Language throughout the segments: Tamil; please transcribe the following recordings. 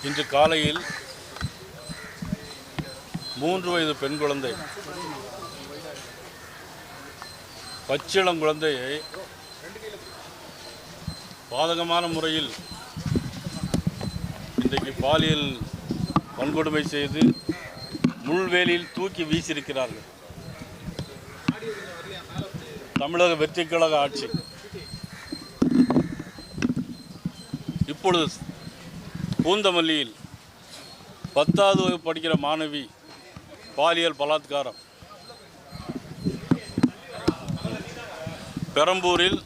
இன்று காலையில் 3 வயது பெண் குழந்தை பச்சிளம் குழந்தையை பாதகமான முறையில் இன்றைக்கு பாலியல் வன்கொடுமை செய்து முள்வேலியில் தூக்கி வீசியிருக்கிறார்கள். தமிழக வெற்றிக் கழக ஆட்சி. இப்பொழுது பூந்தமல்லியில் 10வது வகுப்பு படிக்கிற மாணவி பாலியல் பலாத்காரம். பெரம்பூரில்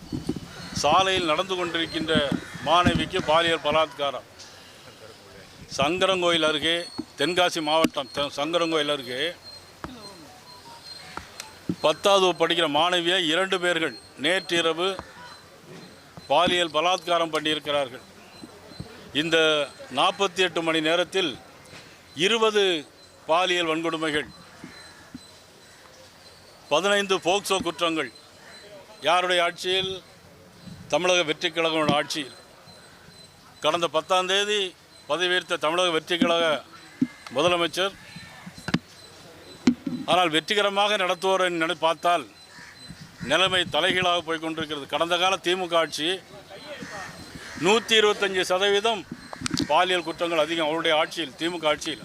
சாலையில் நடந்து கொண்டிருக்கின்ற மாணவிக்கு பாலியல் பலாத்காரம். சங்கரங்கோயில் அருகே, தென்காசி மாவட்டம் சங்கரங்கோயில் அருகே 10வது வகுப்பு படிக்கிற மாணவியை 2 பேர்கள் நேற்றிரவு பாலியல் பலாத்காரம் பண்ணியிருக்கிறார்கள். இந்த 48 மணி நேரத்தில் 20 பாலியல் வன்கொடுமைகள், 15 போக்சோ குற்றங்கள். யாருடைய ஆட்சியில்? தமிழக வெற்றிக் கழக ஆட்சியில். கடந்த 10ஆம் தேதி பதவியேற்ற தமிழக வெற்றிக் கழக முதலமைச்சர். ஆனால் வெற்றிகரமாக நடத்துவோரை பார்த்தால் நிலைமை தலைகீழாக போய்கொண்டிருக்கிறது. கடந்த கால திமுக ஆட்சி 125% பாலியல் குற்றங்கள் அதிகம் அவருடைய ஆட்சியில், திமுக ஆட்சியில்.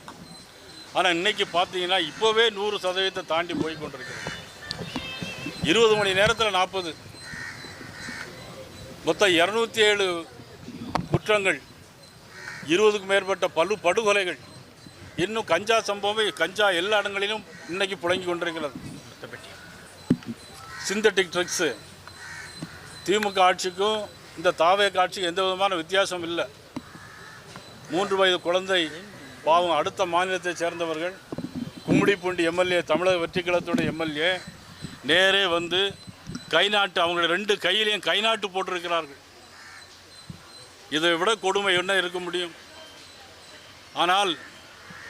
ஆனால் இன்றைக்கி பார்த்தீங்கன்னா இப்போவே 100% தாண்டி போய்கொண்டிருக்கிறது. 20 மணி நேரத்தில் 40, மொத்தம் 207 குற்றங்கள், 20க்கும் மேற்பட்ட படுகொலைகள். இன்னும் கஞ்சா சம்பவம், கஞ்சா எல்லா இடங்களிலும் இன்றைக்கி புழங்கி கொண்டிருக்கிறது. Synthetic drugs. திமுக ஆட்சிக்கும் இந்த தாவேக ஆட்சிக்கும் எந்த விதமான வித்தியாசம் இல்லை. 3 வயது குழந்தை பாவம். அடுத்த மாநிலத்தை சேர்ந்தவர்கள் கும்மிடிப்பூண்டி எம்எல்ஏ, தமிழக வெற்றிக் கழகத்துடைய எம்எல்ஏ நேரே வந்து கைநாட்டு, அவங்கள 2 கையிலையும் கைநாட்டு போட்டிருக்கிறார்கள். இதை விட கொடுமை என்ன இருக்க முடியும்? ஆனால்